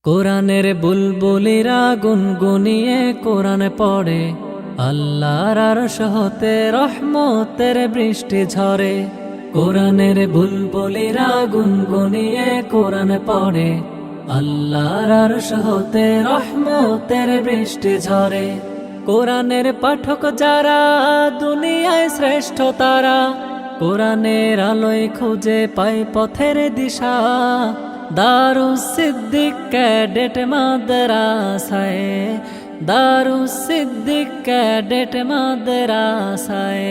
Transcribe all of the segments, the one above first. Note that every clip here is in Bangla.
কোরআনের বুলবুলিরা গুনগুনিয়ে কোরআন পড়ে, আল্লাহর আরশ হতে রহমতের বৃষ্টি ঝরে। কোরআনের বুলবুলিরা গুনগুনিয়ে কোরআন পড়ে, আল্লাহর আরশ হতে রহমতের বৃষ্টি ঝরে। কোরআনের পাঠক যারা দুনিয়ায় শ্রেষ্ঠ তারা, কোরআনের আলোয় খুঁজে পায় পথের দিশা। দারুস সিদ্দিক ক্যাডেট মাদ্রাসায়, দারুস সিদ্দিক ক্যাডেট মাদ্রাসায়।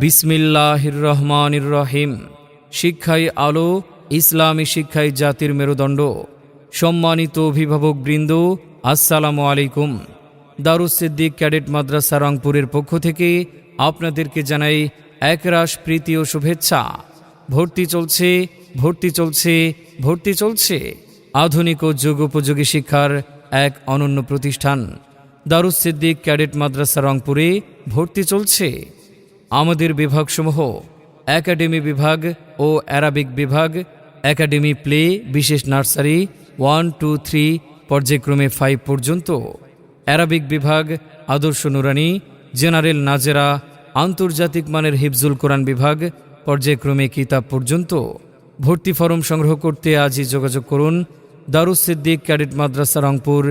বিসমিল্লাহির রহমানির রহিম। শিক্ষাই আলো, ইসলামী শিক্ষাই জাতির মেরুদণ্ড। সম্মানিত অভিভাবক বৃন্দ, আসসালামু আলাইকুম। দারুস সিদ্দিক ক্যাডেট মাদ্রাসা রংপুরের পক্ষ থেকে আপনাদেরকে জানাই একরাশ প্রীতি ও শুভেচ্ছা। ভর্তি চলছে, ভর্তি চলছে, ভর্তি চলছে। আধুনিক ও যুগোপযোগী শিক্ষার এক অনন্য প্রতিষ্ঠান দারুস সিদ্দিক ক্যাডেট মাদ্রাসা রংপুরে ভর্তি চলছে। আমাদের বিভাগসমূহ একাডেমি বিভাগ ও অ্যারাবিক বিভাগ, একাডেমি প্লে, বিশেষ নার্সারি 1, 2, 3 পর্যায়ক্রমে 5 পর্যন্ত, অ্যারাবিক বিভাগ আদর্শ নুরানি, জেনারেল নাজেরা, আন্তর্জাতিক মানের হিফজুল কোরআন বিভাগ পর্যায়ক্রমে কিতাব পর্যন্ত। ভর্তি ফরম সংগ্রহ করতে আজই যোগাযোগ করুন দারুস সিদ্দিক ক্যাডেট মাদ্রাসা রংপুর,